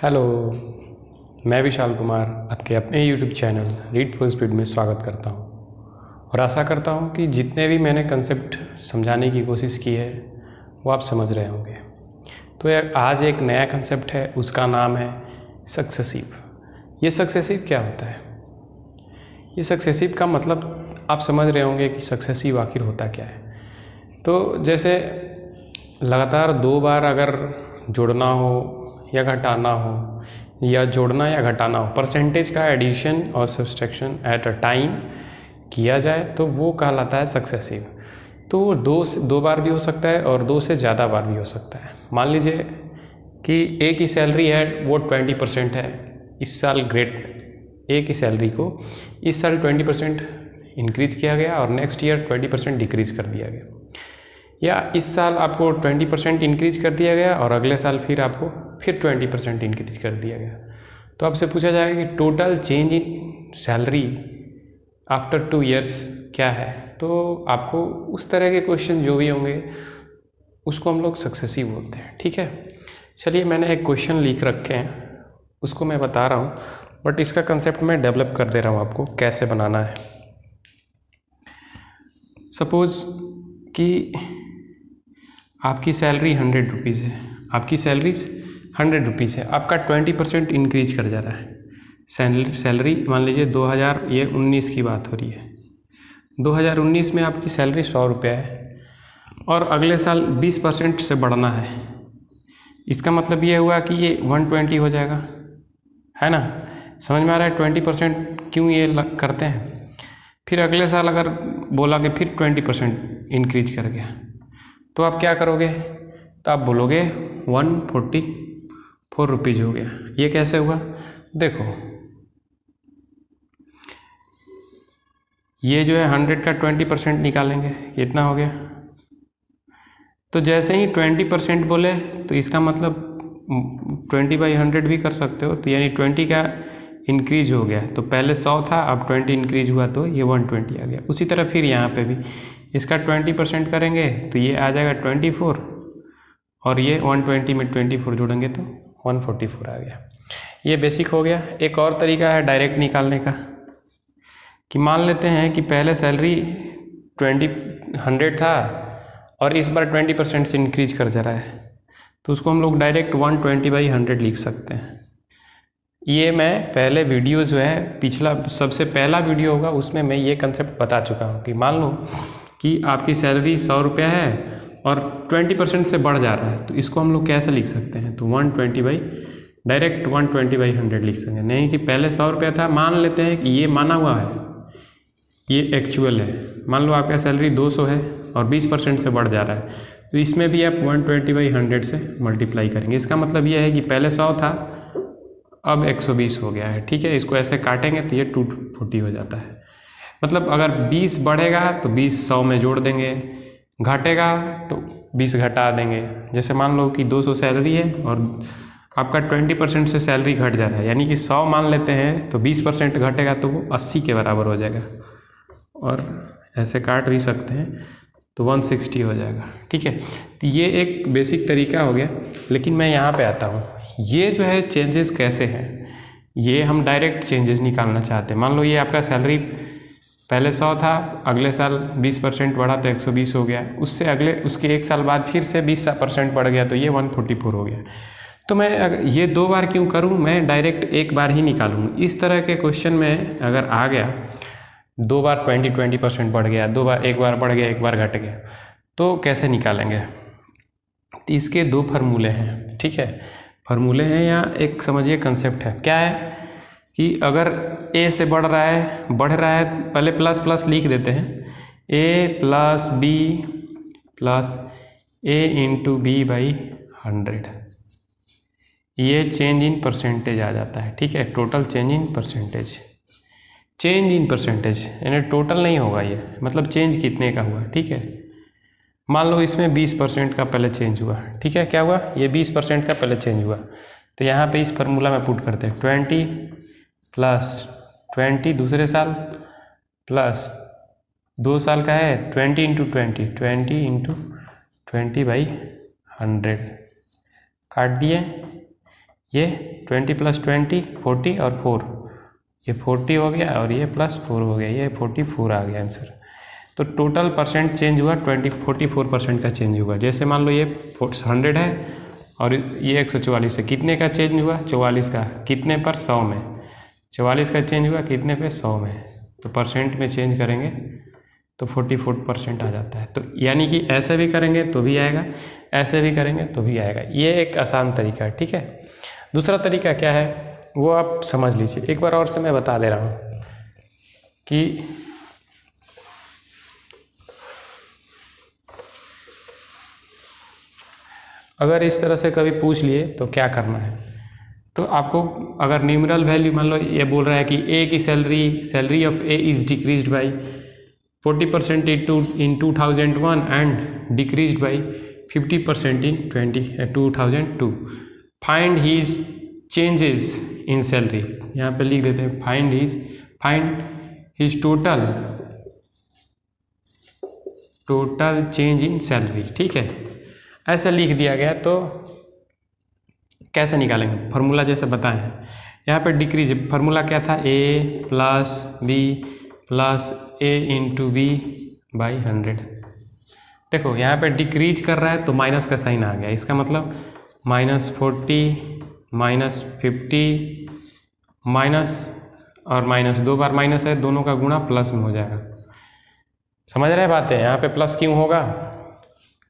Hello, मैं विशाल कुमार आपके अपने YouTube channel read full speed में स्वागत करता हूं और आशा करता हूं कि जितने भी मैंने कंसेप्ट समझाने की कोशिश की है वो आप समझ रहे होंगे। तो आज एक नया कंसेप्ट है, उसका नाम है सक्सेसिव। ये सक्सेसिव क्या होता है? ये सक्सेसिव का मतलब आप समझ रहे होंगे कि सक्सेसिव आखिर होता क्या है। तो जैसे लगातार 2 बार अगर जोड़ना हो या घटाना हो या जोड़ना या घटाना हो, परसेंटेज का एडिशन और सब्सट्रैक्शन एट अ टाइम किया जाए तो वो कहलाता है सक्सेसिव। तो 2 बार भी हो सकता है और 2 से ज़्यादा बार भी हो सकता है। मान लीजिए कि ए की सैलरी है वो 20% है इस साल, ग्रेड ए की सैलरी को इस साल 20% इंक्रीज किया गया और नेक्स्ट ईयर 20% डिक्रीज कर दिया गया, या इस साल आपको 20% इंक्रीज कर दिया गया और अगले साल फिर आपको फिर 20% इंक्रीज कर दिया गया। तो आपसे पूछा जाएगा कि टोटल चेंज इन सैलरी आफ्टर 2 ईयर्स क्या है। तो आपको उस तरह के क्वेश्चन जो भी होंगे उसको हम लोग सक्सेसिव बोलते हैं। ठीक है, चलिए मैंने एक क्वेश्चन लिख रखे हैं, उसको मैं बता रहा हूँ, बट इसका कंसेप्ट मैं डेवलप कर दे रहा हूँ आपको कैसे बनाना है। सपोज कि आपकी सैलरी 100 रुपीज़ है, आपकी सैलरी 100 रुपीज़ है, आपका 20% इंक्रीज कर जा रहा है। सैलरी मान लीजिए 2019 की बात हो रही है, 2019 में आपकी सैलरी 100 रुपया है और अगले साल 20% से बढ़ना है। इसका मतलब ये हुआ कि ये 120 हो जाएगा, है ना? समझ में आ रहा है 20% क्यों ये करते हैं। फिर अगले साल अगर बोला कि फिर 20% इंक्रीज कर गया तो आप क्या करोगे? तो आप बोलोगे 144 रुपीज़ हो गया। ये कैसे हुआ? देखो, ये जो है 100 का 20% निकालेंगे, कितना हो गया? तो जैसे ही 20% बोले तो इसका मतलब 20/100 भी कर सकते हो, तो यानी 20 का इंक्रीज हो गया। तो पहले 100 था, अब 20 इंक्रीज हुआ तो ये 120 आ गया। उसी तरह फिर यहाँ पे भी इसका 20% करेंगे तो ये आ जाएगा 24 और ये 120 में 24 जोड़ेंगे तो 144 आ गया। ये बेसिक हो गया। एक और तरीका है डायरेक्ट निकालने का, कि मान लेते हैं कि पहले सैलरी 100 था और इस बार 20% से इंक्रीज कर जा रहा है, तो उसको हम लोग डायरेक्ट 120/100 लिख सकते हैं। ये मैं पहले वीडियो जो है, पिछला सबसे पहला वीडियो होगा उसमें मैं ये कंसेप्ट बता चुका हूँ कि मान लो कि आपकी सैलरी 100 रुपया है और 20% से बढ़ जा रहा है, तो इसको हम लोग कैसे लिख सकते हैं? तो 120/100 लिख सकते हैं। नहीं कि पहले 100 रुपया था, मान लेते हैं कि ये माना हुआ है, ये एक्चुअल है। मान लो आपका सैलरी 200 है और 20% से बढ़ जा रहा है, तो इसमें भी आप 120/100 से मल्टीप्लाई करेंगे। इसका मतलब ये है कि पहले 100 था, अब 120 हो गया है। ठीक है, इसको ऐसे काटेंगे तो ये 240 हो जाता है। मतलब अगर 20 बढ़ेगा तो 20 100 में जोड़ देंगे, घटेगा तो 20 घटा देंगे। जैसे मान लो कि 200 सैलरी है और आपका 20% से सैलरी घट जा रहा है, यानी कि 100 मान लेते हैं तो 20% घटेगा तो वो 80 के बराबर हो जाएगा, और ऐसे काट भी सकते हैं तो 160 हो जाएगा। ठीक है, तो ये एक बेसिक तरीका हो गया। लेकिन मैं यहाँ पे आता हूँ, ये जो है चेंजेस कैसे हैं, ये हम डायरेक्ट चेंजेस निकालना चाहते हैं। मान लो ये आपका सैलरी पहले 100 था, अगले साल 20% बढ़ा तो 120 हो गया, उसके एक साल बाद फिर से 20% बढ़ गया तो ये 144 हो गया। तो मैं ये 2 बार क्यों करूँ? मैं डायरेक्ट एक बार ही निकालूँ। इस तरह के क्वेश्चन में अगर आ गया 2 बार 20% बढ़ गया, एक बार बढ़ गया, एक बार घट गया, तो कैसे निकालेंगे? तो इसके 2 फार्मूले हैं। ठीक है, फार्मूले हैं या एक समझिए कंसेप्ट है। क्या है कि अगर ए से बढ़ रहा है, पहले प्लस प्लस लिख देते हैं, a + b + a × b/100, ये चेंज इन परसेंटेज आ जाता है। ठीक है, टोटल चेंज इन परसेंटेज, यानी टोटल नहीं होगा ये, मतलब चेंज कितने का हुआ। ठीक है, मान लो इसमें 20% का पहले चेंज हुआ। ठीक है, क्या हुआ? ये 20% का पहले चेंज हुआ, तो यहाँ पे इस फार्मूला में पुट करते हैं 20 + 20 दूसरे साल प्लस 2 साल का है 20 × 20/100 काट दिए। ये 20 + 20 40 और 4, ये 40 हो गया और ये +4 हो गया, ये 44 आ गया आंसर। तो टोटल परसेंट चेंज हुआ 44% का चेंज हुआ। जैसे मान लो ये 100 है और ये 144 है, कितने का चेंज हुआ? 44 का। कितने पर? 100 में। 44 का चेंज हुआ कितने पे? 100 में। तो परसेंट में चेंज करेंगे तो 44% आ जाता है। तो यानी कि ऐसे भी करेंगे तो भी आएगा, ऐसे भी करेंगे तो भी आएगा। ये एक आसान तरीका है, ठीक है। दूसरा तरीका क्या है वो आप समझ लीजिए। एक बार और से मैं बता दे रहा हूँ कि अगर इस तरह से कभी पूछ लिए तो क्या करना है। तो आपको अगर न्यूमरल वैल्यू मान लो ये बोल रहा है कि ए की salary of A is decreased by 40% in 2001 and decreased by 50% in 2002. Find his changes in salary. यहाँ पे लिख देते हैं find his total change in salary, ठीक है। ऐसा लिख दिया गया तो कैसे निकालेंगे? फार्मूला जैसे बताए हैं यहाँ पे डिक्रीज, फार्मूला क्या था? a + b + a × b / 100। देखो यहाँ पे डिक्रीज कर रहा है तो माइनस का साइन आ गया, इसका मतलब -40 -50 माइनस और माइनस, 2 बार माइनस है, दोनों का गुणा प्लस में हो जाएगा। समझ रहे बातें? यहाँ पे प्लस क्यों होगा?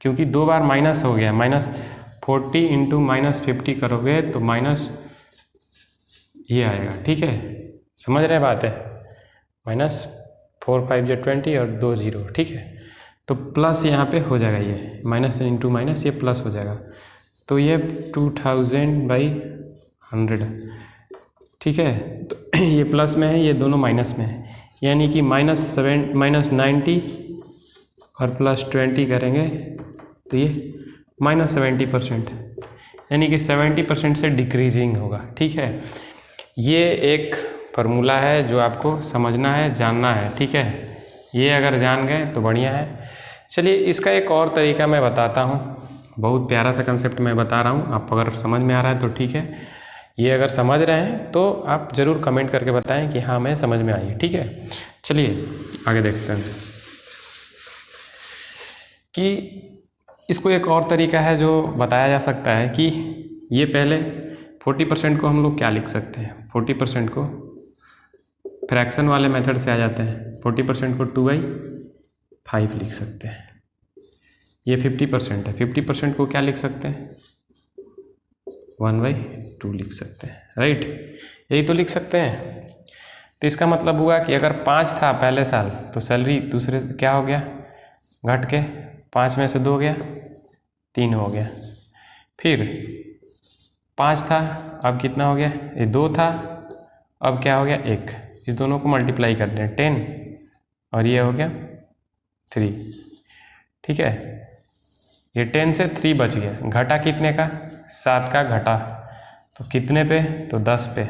क्योंकि 2 बार माइनस हो गया। -40 × -50 करोगे तो माइनस ये आएगा, ठीक है। समझ रहे बात है? -4 5 = 20 और 2 0, ठीक है। तो प्लस यहाँ पे हो जाएगा, ये माइनस इंटू माइनस ये प्लस हो जाएगा। तो ये 2000/100, ठीक है। तो ये प्लस में है, ये दोनों माइनस में है, यानी कि -90 और +20 करेंगे तो ये -70%, यानी कि 70% से डिक्रीजिंग होगा, ठीक है। ये एक फार्मूला है जो आपको समझना है, जानना है, ठीक है। ये अगर जान गए तो बढ़िया है। चलिए इसका एक और तरीका मैं बताता हूँ, बहुत प्यारा सा कंसेप्ट मैं बता रहा हूँ। आप अगर समझ में आ रहा है तो ठीक है, ये अगर समझ रहे हैं तो आप ज़रूर कमेंट करके बताएं कि हाँ मैं समझ में आई, ठीक है। चलिए आगे देखते हैं कि इसको एक और तरीका है जो बताया जा सकता है कि ये पहले 40% को हम लोग क्या लिख सकते हैं। 40% को फ्रैक्शन वाले मेथड से आ जाते हैं। 40% को 2/5 लिख सकते हैं। ये 50% है, 50% को क्या लिख सकते हैं? 1/2 लिख सकते हैं, राइट। यही तो लिख सकते हैं। तो इसका मतलब हुआ कि अगर 5 था पहले साल तो सैलरी दूसरे क्या हो गया? घट के 5 में से 2 गया, 3 हो गया। फिर 5 था, अब कितना हो गया? ये 2 था, अब क्या हो गया? 1। इस दोनों को मल्टीप्लाई करते हैं 10 और ये हो गया 3, ठीक है। ये 10 से 3 बच गया, घटा कितने का? 7 का घटा, तो कितने पे? तो 10 पे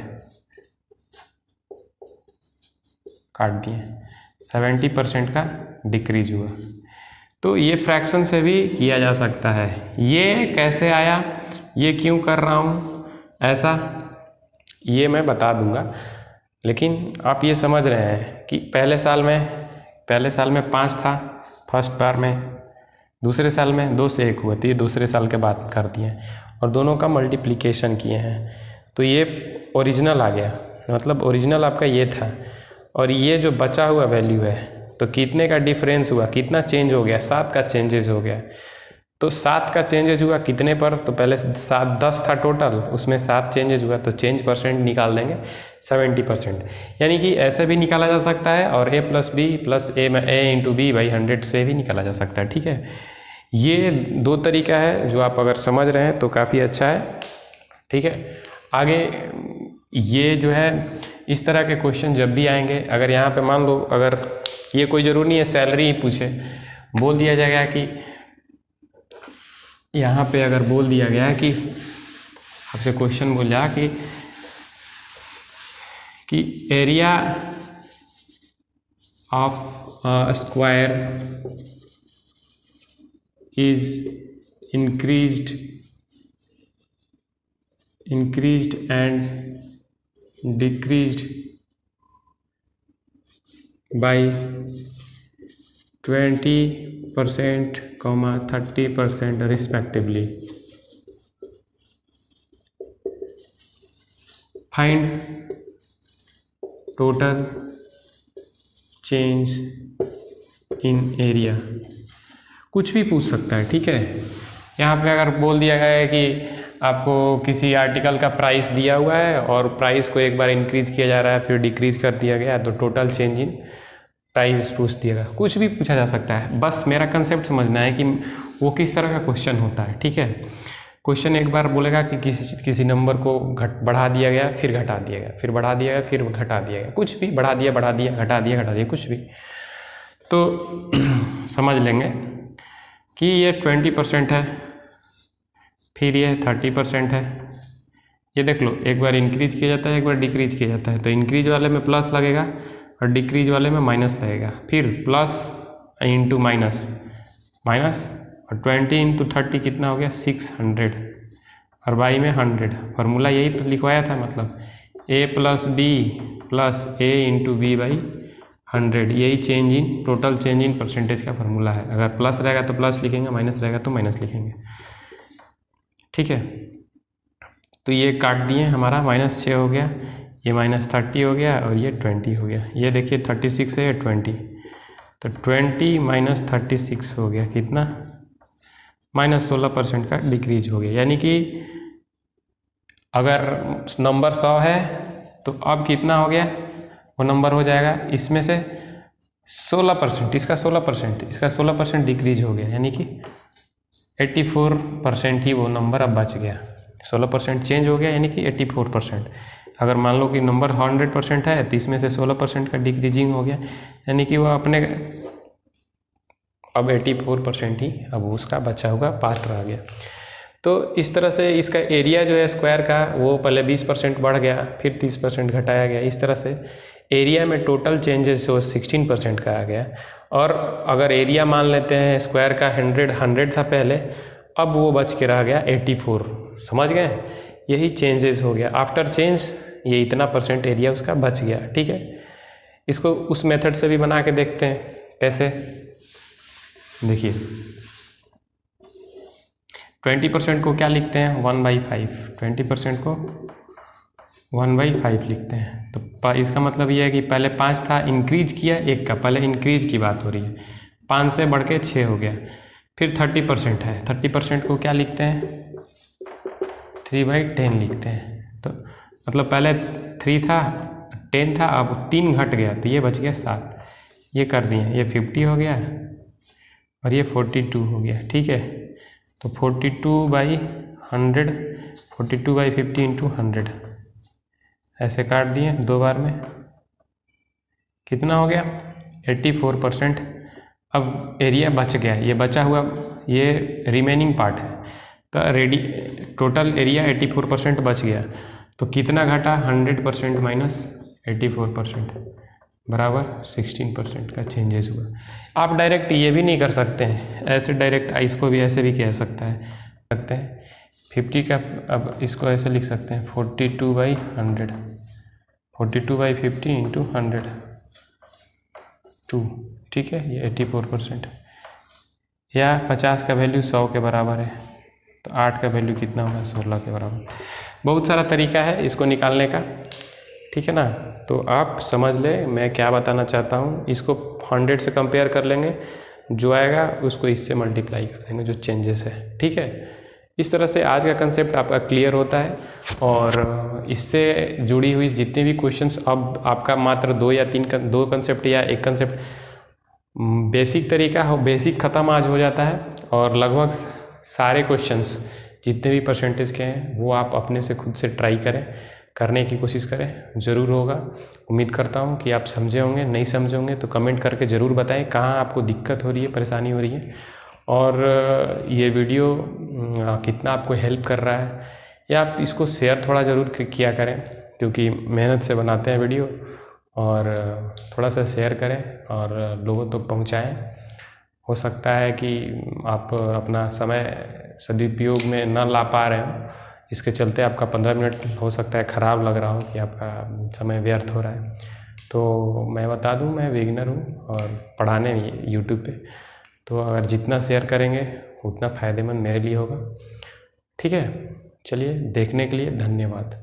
काट दिए, 70% का डिक्रीज हुआ। तो ये फ्रैक्शन से भी किया जा सकता है। ये कैसे आया, ये क्यों कर रहा हूँ ऐसा, ये मैं बता दूंगा, लेकिन आप ये समझ रहे हैं कि पहले साल में 5 था फर्स्ट बार में, दूसरे साल में 2 से 1 हुआ, तो ये दूसरे साल के बाद कर दिए और दोनों का मल्टीप्लिकेशन किए हैं, तो ये ओरिजिनल आ गया। मतलब ओरिजिनल आपका ये था और ये जो बचा हुआ वैल्यू है तो कितने का डिफरेंस हुआ, कितना चेंज हो गया? 7 का चेंजेस हो गया। तो 7 का चेंजेज हुआ कितने पर? तो पहले 10 था टोटल, उसमें 7 चेंजेज हुआ, तो चेंज परसेंट निकाल देंगे 70%। यानी कि ऐसे भी निकाला जा सकता है और a + b + a × b/100 से भी निकाला जा सकता है, ठीक है। ये 2 तरीका है जो आप अगर समझ रहे हैं तो काफ़ी अच्छा है, ठीक है। आगे ये जो है इस तरह के क्वेश्चन जब भी आएंगे, अगर यहाँ पे मान लो, अगर ये कोई ज़रूरी नहीं है सैलरी ही पूछे, बोल दिया जाएगा कि यहाँ पे अगर बोल दिया गया कि आपसे क्वेश्चन बोल जाए कि area of square is increased increased and decreased by 20%, 30% respectively. Find total change in area. कुछ भी पूछ सकता है, ठीक है। यहाँ पे अगर बोल दिया गया है कि आपको किसी आर्टिकल का प्राइस दिया हुआ है और प्राइस को एक बार इंक्रीज किया जा रहा है फिर डिक्रीज कर दिया गया, तो टोटल चेंज इन प्राइस पूछ दिएगा। कुछ भी पूछा जा सकता है, बस मेरा कंसेप्ट समझना है कि वो किस तरह का क्वेश्चन होता है, ठीक है। क्वेश्चन एक बार बोलेगा कि किसी नंबर को बढ़ा दिया गया फिर घटा दिया गया, फिर बढ़ा दिया गया फिर घटा दिया गया, कुछ भी बढ़ा दिया घटा दिया कुछ भी, तो समझ लेंगे कि ये 20% है, फिर ये 30% है। ये देख लो, एक बार इंक्रीज किया जाता है एक बार डिक्रीज किया जाता है, तो इंक्रीज वाले में प्लस लगेगा और डिक्रीज वाले में माइनस लगेगा, फिर प्लस इंटू माइनस और 20 इंटू 30 कितना हो गया 600 और बाई में 100। फार्मूला यही तो लिखवाया था, मतलब a plus B plus A into B by 100, यही change in total change in percentage का फार्मूला है। अगर प्लस रहेगा तो प्लस लिखेंगे, माइनस रहेगा तो माइनस लिखेंगे, ठीक है। तो ये काट दिए, हमारा -6 हो गया, ये -30 हो गया और ये 20 हो गया। ये देखिए 36 है, 20, तो 20 माइनस 36 हो गया, कितना -16% का डिक्रीज हो गया। यानी कि अगर नंबर 100 है तो अब कितना हो गया, वो नंबर हो जाएगा इसमें से 16%, इसका 16%, इसका 16% डिक्रीज हो गया, यानी कि 84% ही वो नंबर अब बच गया। 16% चेंज हो गया यानी कि 84%। अगर मान लो कि नंबर 100% है तो इसमें से 16% का डिक्रीजिंग हो गया, यानी कि वो अपने अब 84% ही अब उसका बचा हुआ पार्ट रह गया। तो इस तरह से इसका एरिया जो है स्क्वायर का वो पहले 20% बढ़ गया, फिर 30% घटाया गया। इस तरह से एरिया में टोटल चेंजेस वो 16% का आ गया। और अगर एरिया मान लेते हैं स्क्वायर का 100 था पहले, अब वो बच के रह गया 84। समझ गए, यही चेंजेस हो गया आफ्टर चेंज, ये इतना % एरिया उसका बच गया, ठीक है। इसको उस मेथड से भी बना के देखते हैं कैसे। देखिए 20% को क्या लिखते हैं 1/5, 20% को 1/5 लिखते हैं। तो इसका मतलब ये है कि पहले 5 था, इंक्रीज किया एक का, पहले इंक्रीज की बात हो रही है, 5 से बढ़ के 6 हो गया। फिर 30% है, 30% को क्या लिखते हैं 3/10 लिखते हैं। तो मतलब पहले 3 था 10 था, अब 3 घट गया तो ये बच गया 7, ये कर दिए, ये 50 हो गया और ये 42 हो गया, ठीक है। तो 42/100, 42/50 इंटू 100 ऐसे काट दिए दो बार में, कितना हो गया 84%। अब एरिया बच गया, ये बचा हुआ ये रिमेनिंग पार्ट है, तो टोटल एरिया 84% बच गया। तो कितना घटा 100% माइनस 84% बराबर 16% का चेंजेस हुआ। आप डायरेक्ट ये भी नहीं कर सकते हैं, ऐसे डायरेक्ट इसको भी ऐसे भी कह सकते हैं 50 का, अब इसको ऐसे लिख सकते हैं 42/100, 42/50 इंटू 100 2, ठीक है। ये 84%, या 50 का वैल्यू 100 के बराबर है, तो 8 का वैल्यू कितना होगा 16 के बराबर। बहुत सारा तरीका है इसको निकालने का, ठीक है ना। तो आप समझ ले मैं क्या बताना चाहता हूँ। इसको 100 से कंपेयर कर लेंगे, जो आएगा उसको इससे मल्टीप्लाई कर देंगे जो चेंजेस है, ठीक है। इस तरह से आज का कंसेप्ट आपका क्लियर होता है और इससे जुड़ी हुई जितने भी क्वेश्चंस, अब आपका मात्र 2 या 3 दो कंसेप्ट या एक कंसेप्ट बेसिक तरीका हो, बेसिक ख़त्म आज हो जाता है और लगभग सारे क्वेश्चंस जितने भी परसेंटेज के हैं वो आप अपने से खुद से ट्राई करें, करने की कोशिश करें, ज़रूर होगा। उम्मीद करता हूँ कि आप समझे होंगे, नहीं समझे होंगे तो कमेंट करके ज़रूर बताएं कहाँ आपको दिक्कत हो रही है, परेशानी हो रही है, और ये वीडियो कितना आपको हेल्प कर रहा है, या आप इसको शेयर थोड़ा ज़रूर किया करें, क्योंकि मेहनत से बनाते हैं वीडियो, और थोड़ा सा शेयर करें और लोगों तक पहुँचाएँ। हो सकता है कि आप अपना समय सदुपयोग में न ला पा रहे हो, इसके चलते आपका 15 मिनट हो सकता है ख़राब लग रहा हो कि आपका समय व्यर्थ हो रहा है। तो मैं बता दूं, मैं बिगिनर हूँ और पढ़ाने नहीं यूट्यूब पे, तो अगर जितना शेयर करेंगे उतना फ़ायदेमंद मेरे लिए होगा। ठीक है, चलिए, देखने के लिए धन्यवाद।